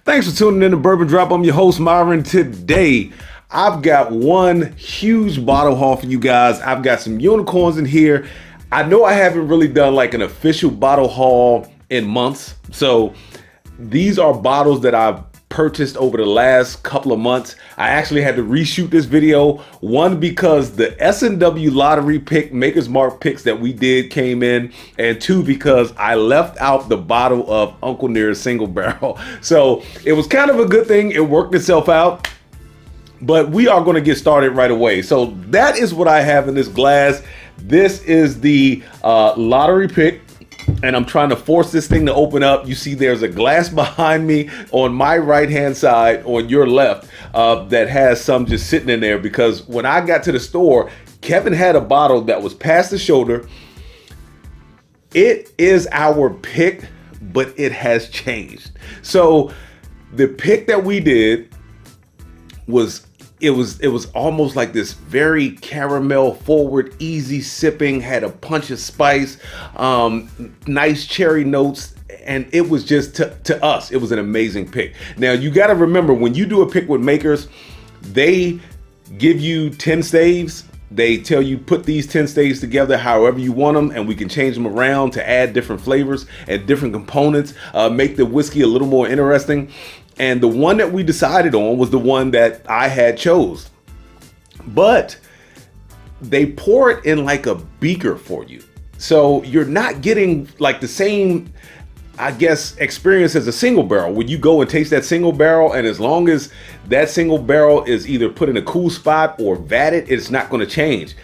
Thanks for tuning in to Bourbon Drop. I'm your host, Myron. Today, I've got one huge bottle haul for you guys. I've got some unicorns in here. I know I haven't really done like an official bottle haul in months. So these are bottles that I've purchased over the last couple of months. I actually had to reshoot this video. One, because the S&W lottery pick, Maker's Mark picks that we did came in. And two, because I left out the bottle of Uncle Near's single barrel. So it was kind of a good thing. It worked itself out. But we are going to get started right away. So that is what I have in this glass. This is the lottery pick. And I'm trying to force this thing to open up. You see there's a glass behind me on my right hand side, on your left, that has some just sitting in there, because when I got to the store, Kevin had a bottle that was past the shoulder. It is our pick, but it has changed. So the pick that we did was it was almost like this very caramel forward, easy sipping, had a punch of spice, nice cherry notes, and it was just to us, it was an amazing pick. Now you got to remember, when you do a pick with Makers, they give you 10 staves. They tell you put these 10 staves together however you want them, and we can change them around to add different flavors and different components, make the whiskey a little more interesting. And the one that we decided on was the one that I had chose. But they pour it in like a beaker for you. So you're not getting like the same, I guess, experience as a single barrel, where you go and taste that single barrel, and as long as that single barrel is either put in a cool spot or vatted, it's not going to change.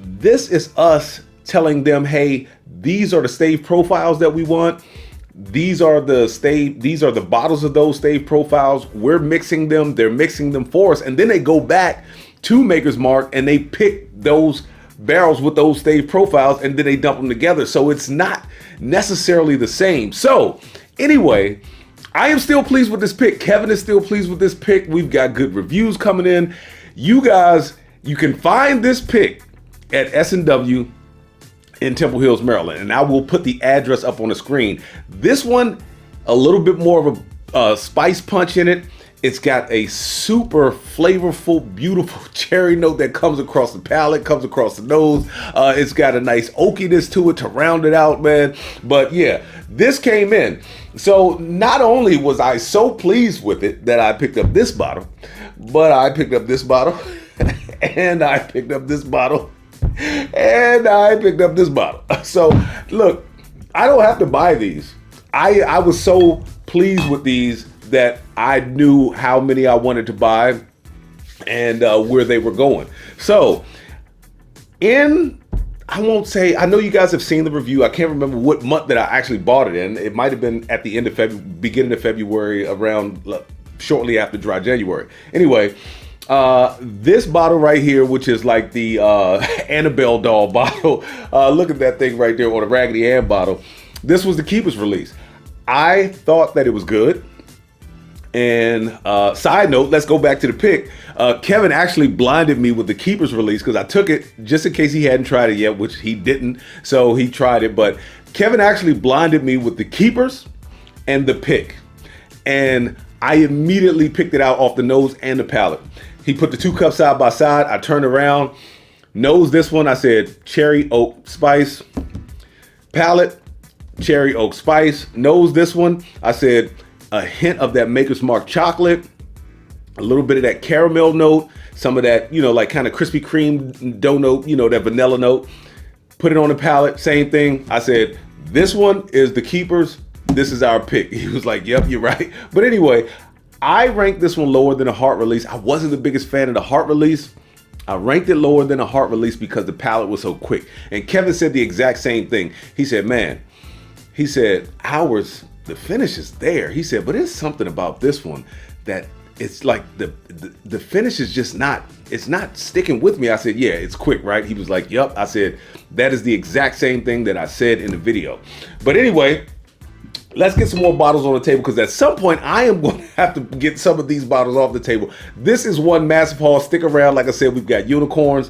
This is us telling them, hey, these are the stave profiles that we want. These are the bottles of those stave profiles. We're mixing them, they're mixing them for us, and then they go back to Maker's Mark and they pick those barrels with those stave profiles, and then they dump them together. So it's not necessarily the same. So anyway, I am still pleased with this pick. Kevin is still pleased with this pick. We've got good reviews coming in. You guys, you can find this pick at S&W in Temple Hills, Maryland, and I will put the address up on the screen. This one, a little bit more of a spice punch in it. It's got a super flavorful, beautiful cherry note that comes across the palate, comes across the nose. It's got a nice oakiness to it to round it out, man. But yeah, this came in. So not only was I so pleased with it that I picked up this bottle, but I picked up this bottle and I picked up this bottle. And I picked up this bottle. So look, I don't have to buy these. I was so pleased with these that I knew how many I wanted to buy and where they were going. So I won't say, I know you guys have seen the review. I can't remember what month that I actually bought it in. It might have been at the end of February, beginning of February, around shortly after Dry January. Anyway, this bottle right here, which is like the Annabelle doll bottle. Look at that thing right there, or the Raggedy Ann bottle. This was the Keeper's release. I thought that it was good. And side note, let's go back to the pick. Kevin actually blinded me with the Keeper's release, because I took it just in case he hadn't tried it yet, which he didn't. So he tried it. But Kevin actually blinded me with the Keeper's and the pick. And I immediately picked it out off the nose and the palate. He put the two cups side by side. I turned around, nose this one. I said cherry oak spice. Palate, cherry oak spice. Nose this one. I said a hint of that Maker's Mark chocolate, a little bit of that caramel note, some of that, like kind of Krispy Kreme dough note, that vanilla note. Put it on the palate, same thing. I said, this one is the Keeper's. This is our pick. He was like, yep, you're right. But anyway, I ranked this one lower than a Heart Release. I wasn't the biggest fan of the Heart Release. I ranked it lower than a Heart Release because the palate was so quick. And Kevin said the exact same thing. He said, man, he said, ours, the finish is there. He said, but there's something about this one that it's like the finish is just not, it's not sticking with me. I said, yeah, it's quick, right? He was like, yep. I said, that is the exact same thing that I said in the video. But anyway, let's get some more bottles on the table, because at some point I am going to have to get some of these bottles off the table. This is one massive haul. Stick around. Like I said, we've got unicorns.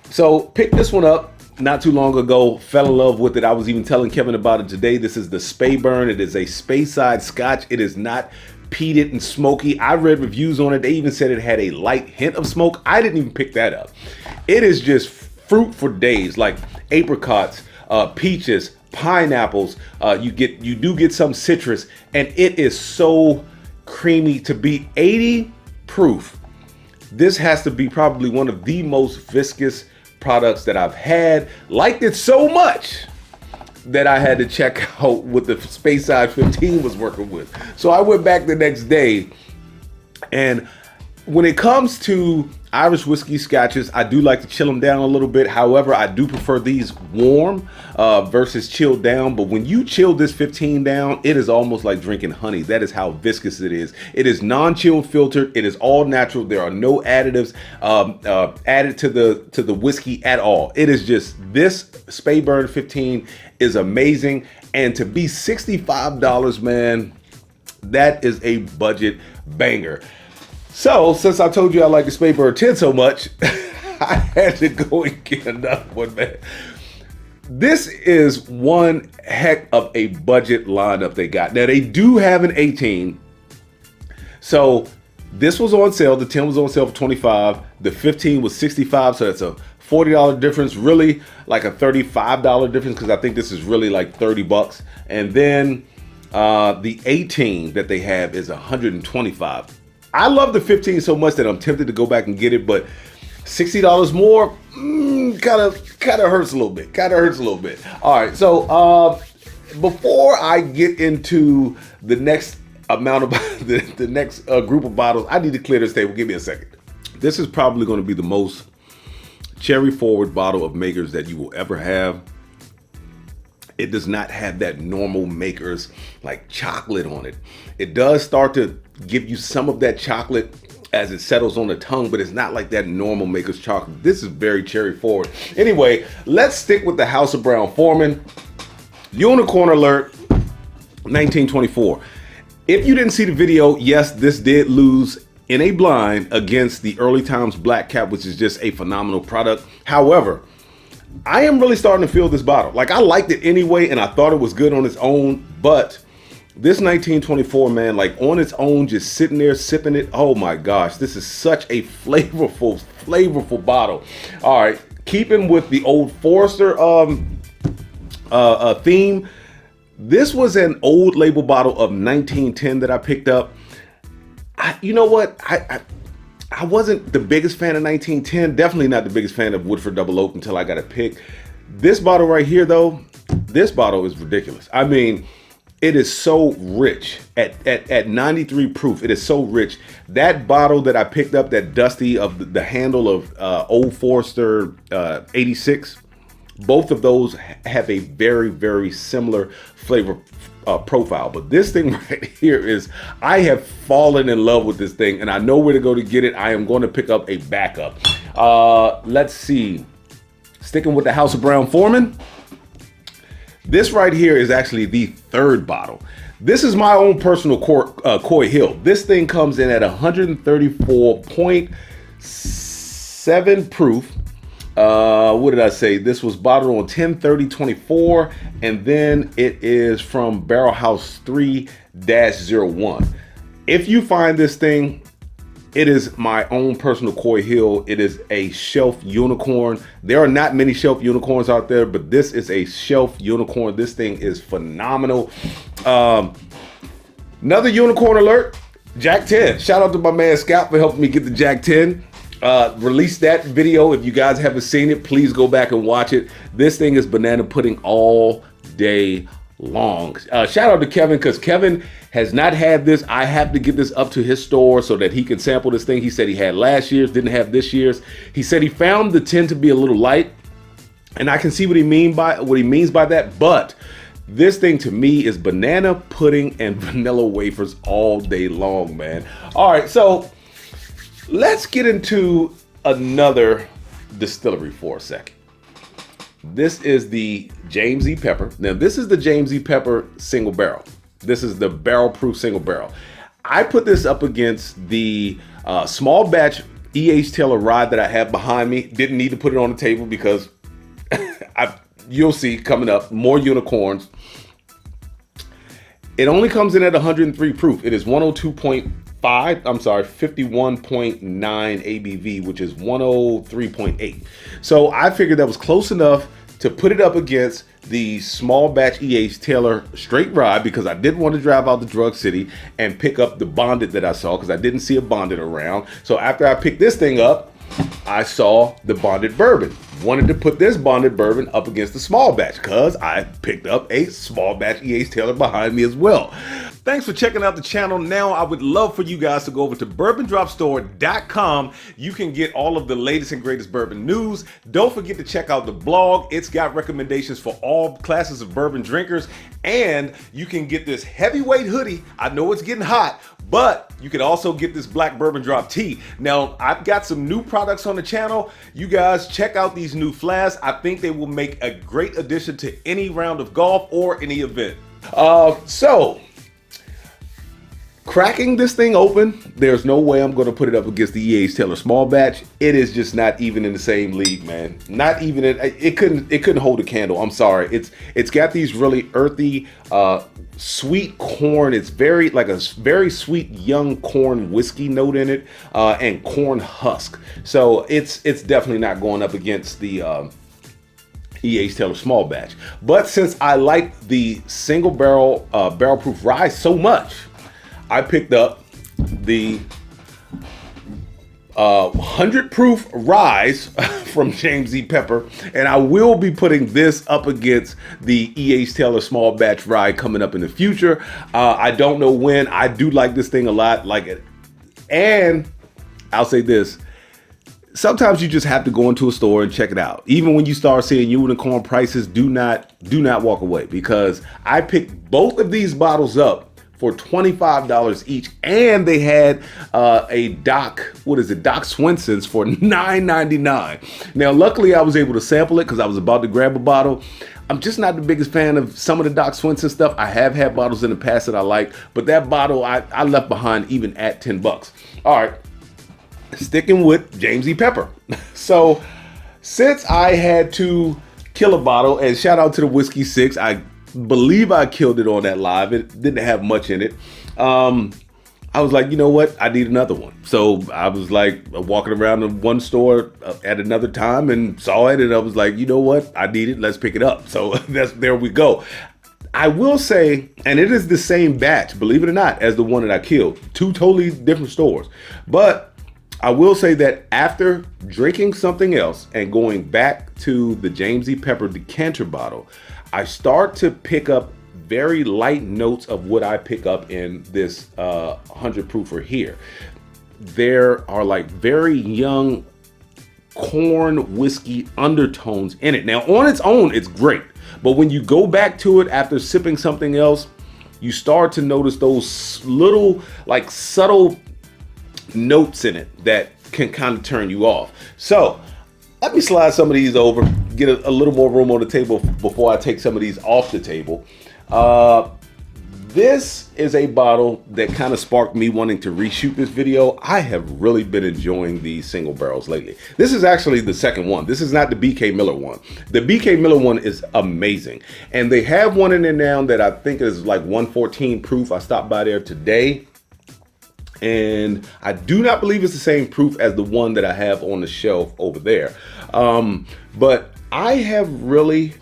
So pick this one up. not too long ago, fell in love with it. I was even telling Kevin about it today. This is the Speyburn. It is a Speyside Scotch. It is not peated and smoky. I read reviews on it. They even said it had a light hint of smoke. I didn't even pick that up. It is just fruit for days, like apricots, peaches, pineapples. You do get some citrus, and it is so creamy. To be 80 proof, this has to be probably one of the most viscous products that I've had. Liked it so much that I had to check out what the Speyside 15 was working with. So I went back the next day, and when it comes to Irish whiskey scotches, I do like to chill them down a little bit. However, I do prefer these warm versus chilled down. But when you chill this 15 down, it is almost like drinking honey. That is how viscous it is. It is non-chilled filtered. It is all natural. There are no additives added to the whiskey at all. It is just, this Speyburn 15 is amazing. And to be $65, man, that is a budget banger. So, since I told you I like the Speyburn 10 so much, I had to go and get another one, man. This is one heck of a budget lineup they got. Now, they do have an 18. So, this was on sale. The 10 was on sale for $25. The 15 was $65. So, that's a $40 difference. Really, like a $35 difference, because I think this is really like 30 bucks. And then the 18 that they have is $125. I love the 15 so much that I'm tempted to go back and get it, but $60 more kind of hurts a little bit. All right, so before I get into the next amount of the next group of bottles, I need to clear this table. Give me a second. This is probably going to be the most cherry forward bottle of Makers that you will ever have. It does not have that normal Makers like chocolate on it. It does start to give you some of that chocolate as it settles on the tongue, but it's not like that normal Makers chocolate. This is very cherry forward. Anyway, let's stick with the House of Brown-Forman. Unicorn alert, 1924. If you didn't see the video, yes, this did lose in a blind against the Early Times Black Cap, which is just a phenomenal product. However, I am really starting to feel this bottle. Like, I liked it anyway, and I thought it was good on its own, but this 1924, man, like on its own, just sitting there sipping it, oh my gosh, this is such a flavorful bottle. All right, keeping with the Old Forester theme, this was an old label bottle of 1910 that I picked up. You know what? I wasn't the biggest fan of 1910, definitely not the biggest fan of Woodford Double Oak until I got a pick. This bottle right here, though, this bottle is ridiculous. I mean, it is so rich at 93 proof. It is so rich. That bottle that I picked up, that Dusty of the handle of Old Forester 86, both of those have a very similar flavor profile. But this thing right here is, I have fallen in love with this thing, and I know where to go to get it. I am going to pick up a backup. Let's see. Sticking with the House of Brown-Forman. This right here is actually the third bottle. This is my own personal Coy Hill. This thing comes in at 134.7 proof. What did I say? This was bottled on 10/30/24, and then it is from Barrel House 3-01. If you find this thing, it is my own personal Coy Hill. It is a shelf unicorn. There are not many shelf unicorns out there, but this is a shelf unicorn. This thing is phenomenal. Another unicorn alert, Jack 10. Shout out to my man Scott for helping me get the Jack 10. Release that video. If you guys haven't seen it, please go back and watch it. This thing is banana pudding all day long. Shout out to Kevin, because Kevin has not had this. I have to get this up to his store so that he can sample this thing. He said he had last year's, didn't have this year's. He said he found the 10 to be a little light, and I can see what he means by that. But this thing to me is banana pudding and vanilla wafers all day long, man. All right, so let's get into another distillery for a second. This is the James E. Pepper. Now, this is the James E. Pepper single barrel. This is the barrel proof single barrel. I put this up against the small batch E.H. Taylor rye that I have behind me. Didn't need to put it on the table because You'll see coming up more unicorns. It only comes in at 103 proof. It is 102.5, I'm sorry, 51.9 ABV, which is 103.8. So I figured that was close enough to put it up against the small batch EA's Taylor straight rye, because I didn't want to drive out to Drug City and pick up the bonded that I saw, because I didn't see a bonded around. So after I picked this thing up, I saw the bonded bourbon. Wanted to put this bonded bourbon up against the small batch because I picked up a small batch EA's Taylor behind me as well. Thanks for checking out the channel. Now I would love for you guys to go over to bourbondropstore.com. You can get all of the latest and greatest bourbon news. Don't forget to check out the blog. It's got recommendations for all classes of bourbon drinkers. And you can get this heavyweight hoodie. I know it's getting hot, but you can also get this black bourbon drop tee. Now, I've got some new products on the channel. You guys check out these new flasks. I think they will make a great addition to any round of golf or any event. So cracking this thing open, there's no way I'm going to put it up against the EA's Taylor small batch. It is just not even in the same league, man. Not even it couldn't hold a candle. I'm sorry. It's got these really earthy, sweet corn. It's very like a very sweet young corn whiskey note in it, and corn husk. So it's definitely not going up against the EA's Taylor small batch. But since I like the single barrel barrel proof rye so much, I picked up the 100 proof Rise from James E. Pepper, and I will be putting this up against the EA's Taylor small batch rye coming up in the future. I don't know when. I do like this thing a lot, like it. And I'll say this. Sometimes you just have to go into a store and check it out. Even when you start seeing unicorn prices, do not walk away, because I picked both of these bottles up for $25 each, and they had a Doc Swenson's for $9.99. Now, luckily, I was able to sample it because I was about to grab a bottle. I'm just not the biggest fan of some of the Doc Swenson stuff. I have had bottles in the past that I like, but that bottle I left behind even at $10. All right, sticking with James E. Pepper. So since I had to kill a bottle, and shout out to the Whiskey 6, I believe I killed it on that live. It didn't have much in it. I was like, you know what? I need another one. So I was like walking around in one store at another time and saw it, and I was like, you know what? I need it. Let's pick it up. So there we go. I will say, and it is the same batch, believe it or not, as the one that I killed. Two totally different stores. But I will say that after drinking something else and going back to the James E. Pepper decanter bottle, I start to pick up very light notes of what I pick up in this 100 proofer here. There are like very young corn whiskey undertones in it. Now, on its own, it's great. But when you go back to it after sipping something else, you start to notice those little like subtle notes in it that can kind of turn you off. So let me slide some of these over, get a little more room on the table before I take some of these off the table. This is a bottle that kind of sparked me wanting to reshoot this video. I have really been enjoying these single barrels lately. This is actually the second one. This is not the BK Miller one. The BK Miller one is amazing. And they have one in there now that I think is like 114 proof. I stopped by there today, and I do not believe it's the same proof as the one that I have on the shelf over there. But I have really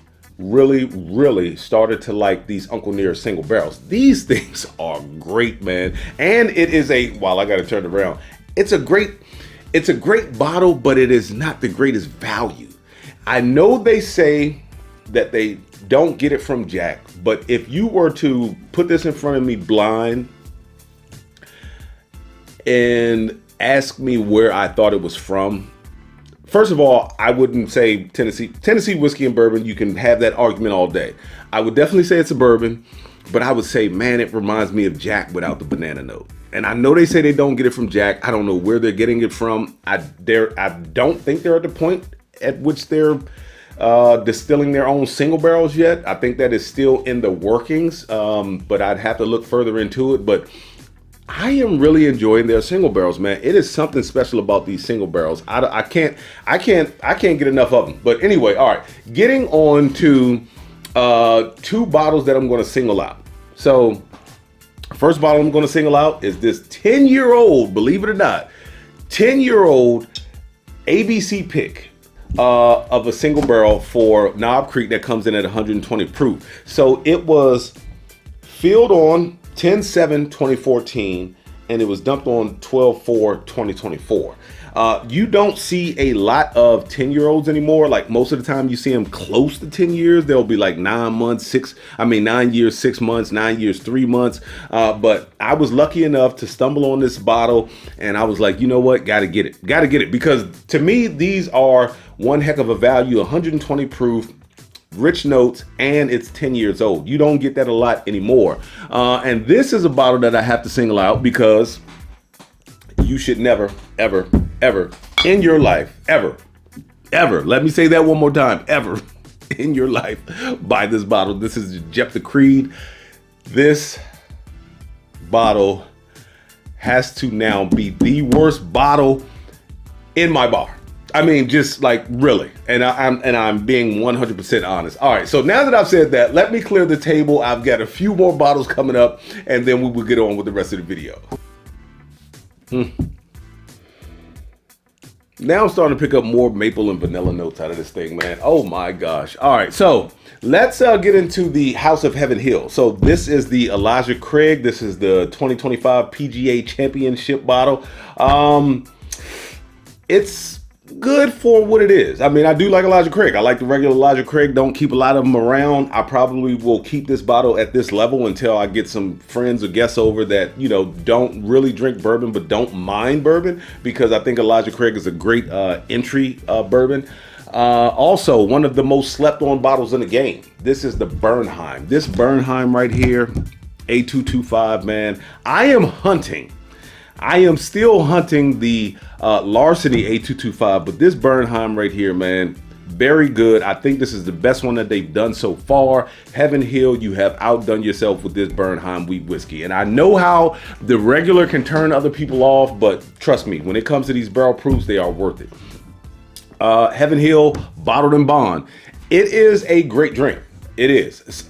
started to like these Uncle Near single barrels. These things are great, man. And it is I gotta turn it around. It's a great bottle, but it is not the greatest value. I know they say that they don't get it from Jack, but if you were to put this in front of me blind and ask me where I thought it was from, first of all, I wouldn't say Tennessee whiskey and bourbon. You can have that argument all day. I would definitely say it's a bourbon, but I would say, man, it reminds me of Jack without the banana note. And I know they say they don't get it from Jack. I don't know where they're getting it from. I don't think they're at the point at which they're distilling their own single barrels yet. I think that is still in the workings, but I'd have to look further into it. But I am really enjoying their single barrels, man. It is something special about these single barrels. I can't get enough of them. But anyway, all right, getting on to two bottles that I'm going to single out. So first bottle I'm going to single out is this 10-year-old, believe it or not, 10-year-old ABC pick of a single barrel for Knob Creek that comes in at 120 proof. So it was filled on 10/7/2014, and it was dumped on 12/4/2024. You don't see a lot of 10-year-olds anymore. Like most of the time you see them close to 10 years. They'll be like 9 years, 6 months, 9 years, 3 months. But I was lucky enough to stumble on this bottle, and I was like, you know what? Gotta get it. Because to me, these are one heck of a value, 120 proof, rich notes, and it's 10 years old. You don't get that a lot anymore. And this is a bottle that I have to single out because you should never, ever, ever in your life, ever, let me say that one more time, ever in your life, buy this bottle. This is Jeff the Creed. This bottle has to now be the worst bottle in my bar. I mean, just like really, and I'm being 100% honest. All right, so now that I've said that, let me clear the table. I've got a few more bottles coming up, and then we will get on with the rest of the video. Now I'm starting to pick up more maple and vanilla notes out of this thing, man. Oh my gosh. All right, so let's get into the House of Heaven Hill. So this is the Elijah Craig. This is the 2025 PGA Championship bottle. It's good for what it is. I mean, I do like Elijah Craig. I like the regular Elijah Craig. Don't keep a lot of them around. I probably will keep this bottle at this level until I get some friends or guests over that, you know, don't really drink bourbon but don't mind bourbon, because I think Elijah Craig is a great entry bourbon. Also, one of the most slept on bottles in the game. This is the Bernheim. This Bernheim right here, A225, man. I am still hunting the Larceny A225, but this Bernheim right here, man, very good. I think this is the best one that they've done so far. Heaven Hill, you have outdone yourself with this Bernheim wheat whiskey. And I know how the regular can turn other people off, but trust me, when it comes to these barrel proofs, they are worth it. Heaven Hill, bottled in bond. It is a great drink. It is.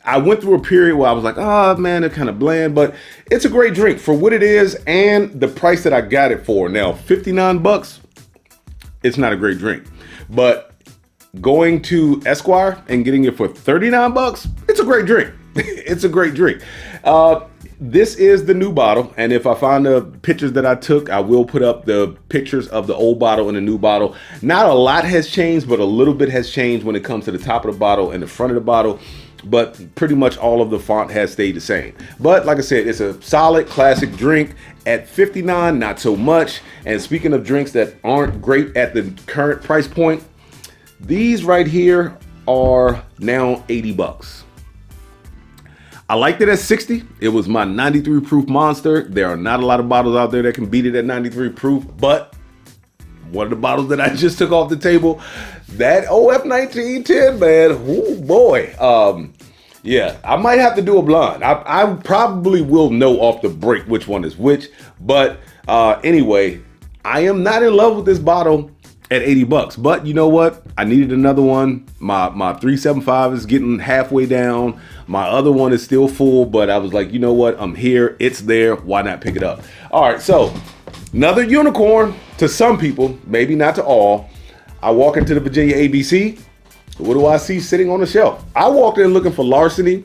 I went through a period where I was like, oh man, they're kind of bland, but it's a great drink for what it is and the price that I got it for. Now, 59 bucks, it's not a great drink, but going to Esquire and getting it for 39 bucks, it's a great drink. It's a great drink. This is the new bottle, and if I find the pictures that I took, I will put up the pictures of the old bottle and the new bottle. Not a lot has changed, but a little bit has changed when it comes to the top of the bottle and the front of the bottle. But pretty much all of the font has stayed the same. But like I said, it's a solid classic drink. At 59, not so much. And speaking of drinks that aren't great at the current price point, these right here are now 80 bucks. I liked it at 60. It was my 93 proof monster. There are not a lot of bottles out there that can beat it at 93 proof, but one of the bottles that I just took off the table, that OF 1910, man, oh boy. Yeah, I might have to do a blind. I probably will know off the break which one is which, but anyway, I am not in love with this bottle at 80 bucks, but you know what? I needed another one. My 375 is getting halfway down. My other one is still full, but I was like, you know what? I'm here, it's there, why not pick it up? All right, so another unicorn to some people, maybe not to all. I walk into the Virginia ABC. What do I see sitting on the shelf? I walked in looking for Larceny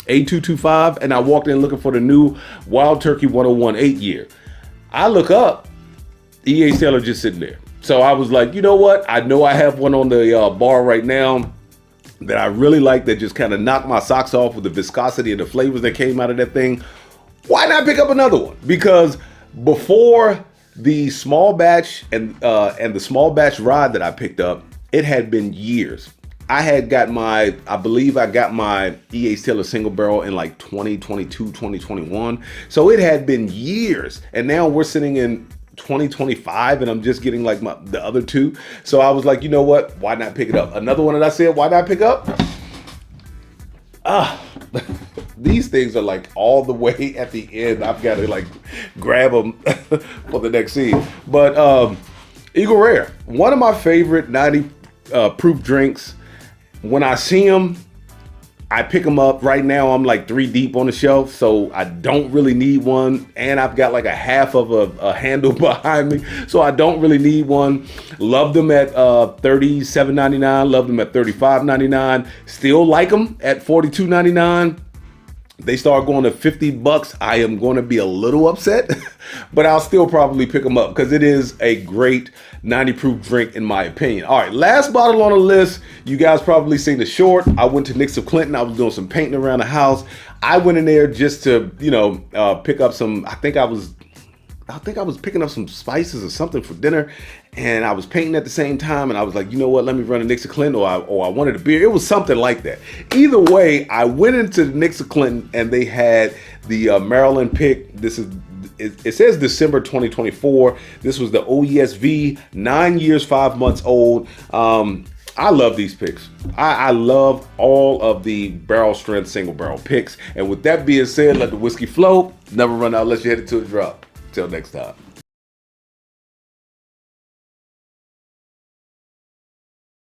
A225, and I walked in looking for the new Wild Turkey 101 8-year. I look up, EA Sailor just sitting there. So I was like, you know what? I know I have one on the bar right now that I really like, that just kind of knocked my socks off with the viscosity and the flavors that came out of that thing. Why not pick up another one? Because before the small batch and the small batch rod that I picked up, it had been years. I believe I got my EA Sailor single barrel in like 2022, 2021. So it had been years. And now we're sitting in 2025 and I'm just getting like the other two. So I was like, you know what? Why not pick it up? Another one that I said, why not pick up? These things are like all the way at the end. I've got to like grab them for the next scene. But Eagle Rare, one of my favorite 90 proof drinks. When I see them, I pick them up. Right now, I'm like 3 deep on the shelf, so I don't really need one. And I've got like a half of a handle behind me, so I don't really need one. Love them at $37.99. Love them at $35.99. Still like them at $42.99. They start going to $50. I am going to be a little upset, but I'll still probably pick them up because it is a great 90 proof drink in my opinion. All right, last bottle on the list. You guys probably seen the short. I went to Nick's of Clinton. I was doing some painting around the house. I went in there just to, pick up some, I think I was picking up some spices or something for dinner, and I was painting at the same time, and I was like, you know what, let me run to Nick's of Clinton, or I wanted a beer. It was something like that. Either way, I went into Nick's of Clinton, and they had the Maryland pick. It says December 2024. This was the OESV, 9 years, 5 months old. I love these picks. I love all of the barrel strength single barrel picks. And with that being said, let the whiskey flow. Never run out unless you head it to a drop. Till next time.